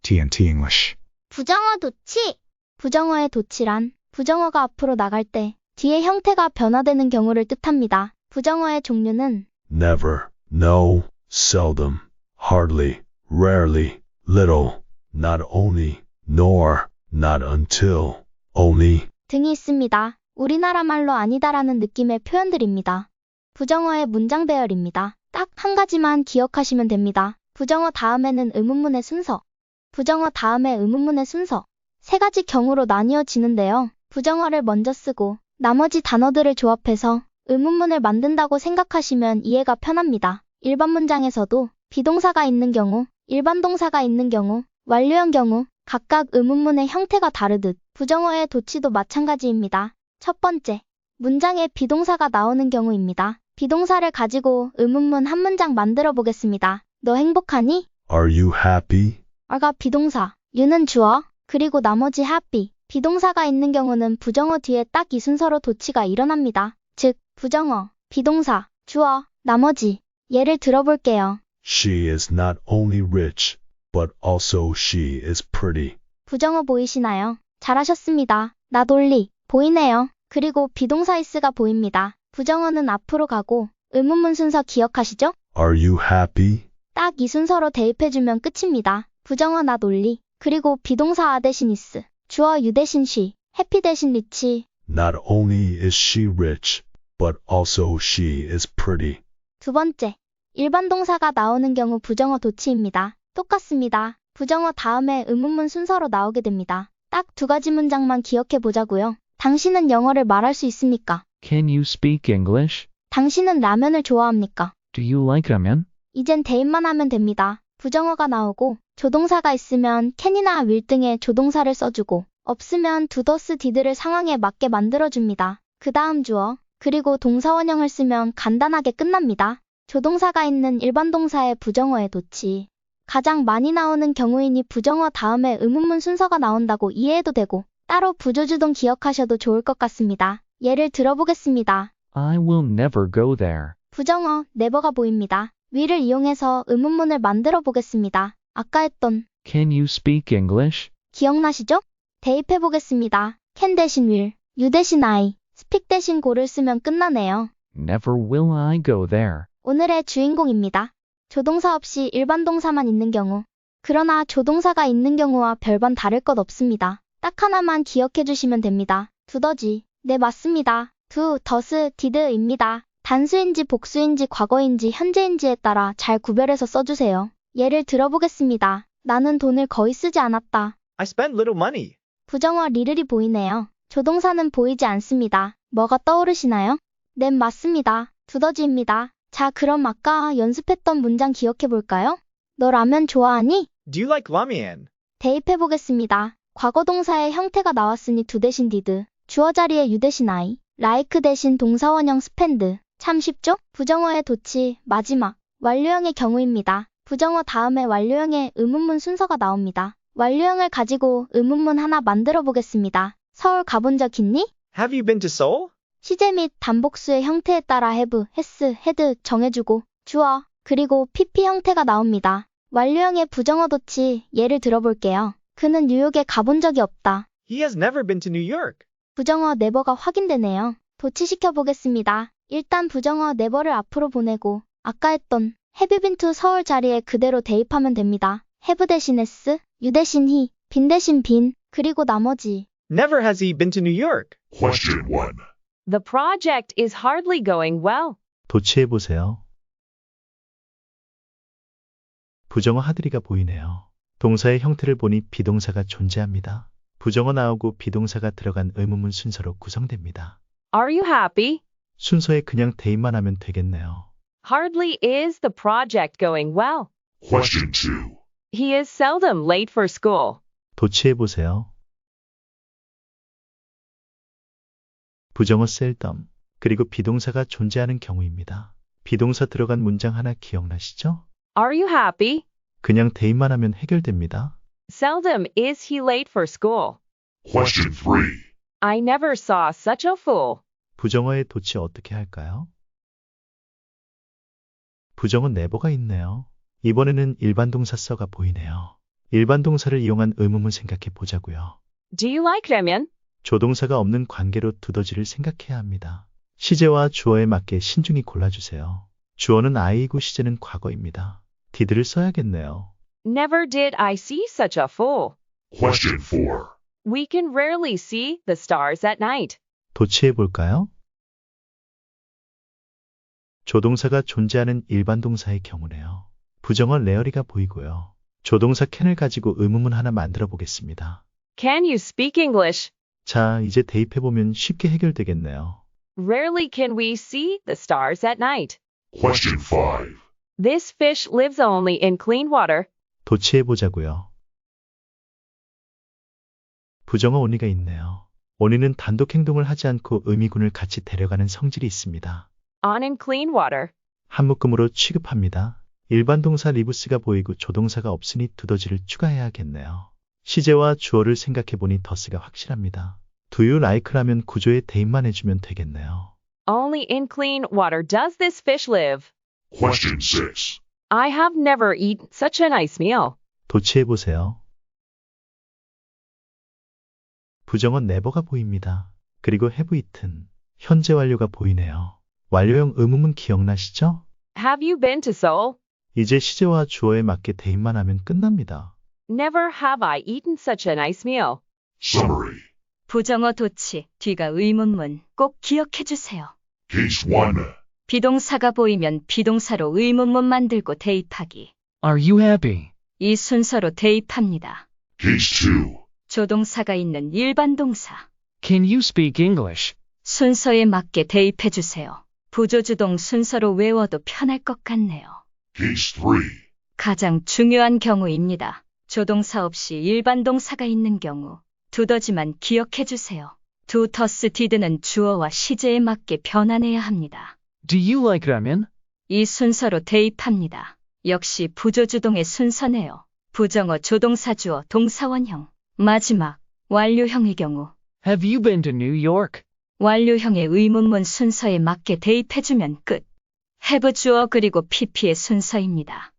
TNT English. 부정어 도치. 부정어의 도치란 부정어가 앞으로 나갈 때 뒤의 형태가 변화되는 경우를 뜻합니다. 부정어의 종류는 never, no, seldom, hardly, rarely, little, not only, nor, not until, only, 등이 있습니다. 우리나라 말로 아니다라는 느낌의 표현들입니다. 부정어의 문장 배열입니다. 딱 한 가지만 기억하시면 됩니다. 부정어 다음에는 의문문의 순서. 부정어 다음에 의문문의 순서. 세 가지 경우로 나뉘어지는데요. 부정어를 먼저 쓰고 나머지 단어들을 조합해서 의문문을 만든다고 생각하시면 이해가 편합니다. 일반 문장에서도 비동사가 있는 경우, 일반 동사가 있는 경우, 완료형 경우 각각 의문문의 형태가 다르듯 부정어의 도치도 마찬가지입니다. 첫 번째, 문장에 비동사가 나오는 경우입니다. 비동사를 가지고 의문문 한 문장 만들어 보겠습니다. 너 행복하니? are you happy? are가 비동사, you는 주어, 그리고 나머지 happy, 비동사가 있는 경우는 부정어 뒤에 딱 이 순서로 도치가 일어납니다. 즉, 부정어, 비동사, 주어, 나머지. 예를 들어볼게요. She is not only rich, but also she is pretty. 부정어 보이시나요? 잘하셨습니다. 나돌리, 보이네요. 그리고 비동사 is가 보입니다. 부정어는 앞으로 가고 의문문 순서 기억하시죠? Are you happy? 딱 이 순서로 대입해주면 끝입니다. 부정어 나돌리, 그리고 비동사 아 대신 is, 주어 you 대신 she, 해피 대신 리치. Not only is she rich, but also she is pretty. 두 번째, 일반 동사가 나오는 경우 부정어 도치입니다. 똑같습니다. 부정어 다음에 의문문 순서로 나오게 됩니다. 딱 두 가지 문장만 기억해 보자고요. 당신은 영어를 말할 수 있습니까? Can you speak English? 당신은 라면을 좋아합니까? Do you like ramen? 이젠 대입만 하면 됩니다. 부정어가 나오고 조동사가 있으면 can이나 will 등의 조동사를 써주고 없으면 do, does, did를 상황에 맞게 만들어줍니다. 그 다음 주어, 그리고 동사원형을 쓰면 간단하게 끝납니다. 조동사가 있는 일반 동사의 부정어의 도치. 가장 많이 나오는 경우이니 부정어 다음에 의문문 순서가 나온다고 이해해도 되고 따로 부조주동 기억하셔도 좋을 것 같습니다. 예를 들어보겠습니다. I will never go there. 부정어 never가 보입니다. will을 이용해서 의문문을 만들어 보겠습니다. 아까 했던 Can you speak English? 기억나시죠? 대입해 보겠습니다. can 대신 will, you 대신 I, speak 대신 go를 쓰면 끝나네요. Never will I go there. 오늘의 주인공입니다. 조동사 없이 일반 동사만 있는 경우. 그러나 조동사가 있는 경우와 별반 다를 것 없습니다. 딱 하나만 기억해 주시면 됩니다. 두더지. 네, 맞습니다. do, does, did입니다. 단수인지 복수인지 과거인지 현재인지에 따라 잘 구별해서 써주세요. 예를 들어보겠습니다. 나는 돈을 거의 쓰지 않았다. I spent little money. 부정어 리를이 보이네요. 조동사는 보이지 않습니다. 뭐가 떠오르시나요? 네, 맞습니다. 두더지입니다. 자, 그럼 아까 연습했던 문장 기억해 볼까요? 너 라면 좋아하니? Do you like ramen? 대입해 보겠습니다. 과거 동사의 형태가 나왔으니 do 대신 did, 주어 자리에 you 대신 I, like 대신 동사원형 spend. 참 쉽죠? 부정어의 도치, 마지막, 완료형의 경우입니다. 부정어 다음에 완료형의 의문문 순서가 나옵니다. 완료형을 가지고 의문문 하나 만들어 보겠습니다. 서울 가본 적 있니? Have you been to Seoul? 시제 및 단복수의 형태에 따라 have, has, had 정해주고 주어, 그리고 pp 형태가 나옵니다. 완료형의 부정어 도치 예를 들어볼게요. 그는 뉴욕에 가본 적이 없다. He has never been to New York. 부정어 never가 확인되네요. 도치시켜 보겠습니다. 일단 부정어 never를 앞으로 보내고 아까 했던 have you been to 서울 자리에 그대로 대입하면 됩니다. have 대신 s, you 대신 he, been 대신 been, 그리고 나머지. Never has he been to New York. Question 1. The project is hardly going well. 도치해보세요. 부정어 하드리가 보이네요. 동사의 형태를 보니 비동사가 존재합니다. 부정어 나오고 비동사가 들어간 의문문 순서로 구성됩니다. Are you happy? 순서에 그냥 대입만 하면 되겠네요. Hardly is the project going well. Question 2. He is seldom late for school. 도치해보세요. 부정어 seldom, 그리고 비동사가 존재하는 경우입니다. 비동사 들어간 문장 하나 기억나시죠? Are you happy? 그냥 대입만 하면 해결됩니다. Seldom is he late for school. Question 3. I never saw such a fool. 부정어의 도치 어떻게 할까요? 부정어 never가 있네요. 이번에는 일반 동사 써가 보이네요. 일반 동사를 이용한 의문문 생각해 보자고요. Do you like ramen? 조동사가 없는 관계로 두더지를 생각해야 합니다. 시제와 주어에 맞게 신중히 골라주세요. 주어는 I이고 시제는 과거입니다. did를 써야겠네요. Never did I see such a fool. Question 4. We can rarely see the stars at night. 도치해 볼까요? 조동사가 존재하는 일반 동사의 경우네요. 부정어 rarely가 보이고요. 조동사 can을 가지고 의문문 하나 만들어 보겠습니다. Can you speak English? 자, 이제 대입해보면 쉽게 해결되겠네요. Rarely can we see the stars at night. Question 5. This fish lives only in clean water. 도치해 보자고요. 부정어 only가 있네요. only는 단독 행동을 하지 않고 의미군을 같이 데려가는 성질이 있습니다. On in clean water. 한 묶음으로 취급합니다. 일반 동사 lives가 보이고 조동사가 없으니 두더지를 추가해야겠네요. 시제와 주어를 생각해보니 does가 확실합니다. Do you like라면 구조에 대입만 해주면 되겠네요. Only in clean water does this fish live. Question 6. I have never eaten such a nice meal. 도치해보세요. 부정어 never가 보입니다. 그리고 have eaten, 현재 완료가 보이네요. 완료형 의문문 기억나시죠? Have you been to Seoul? 이제 시제와 주어에 맞게 대입만 하면 끝납니다. Never have I eaten such a nice meal. Summary. 부정어 도치, 뒤가 의문문 꼭 기억해 주세요. Case 1. 비동사가 보이면 비동사로 의문문 만들고 대입하기. Are you happy? 이 순서로 대입합니다. Case 2. 조동사가 있는 일반 동사. Can you speak English? 순서에 맞게 대입해 주세요. 부조주동 순서로 외워도 편할 것 같네요. Case 3. 가장 중요한 경우입니다. 조동사 없이 일반 동사가 있는 경우. 두더지만 기억해 주세요. do, does, did는 주어와 시제에 맞게 변환해야 합니다. Do you like ramen? 이 순서로 대입합니다. 역시 부조주동의 순서네요. 부정어 조동사 주어 동사원형. 마지막 완료형의 경우 Have you been to New York? 완료형의 의문문 순서에 맞게 대입해주면 끝. have 주어 그리고 pp의 순서입니다.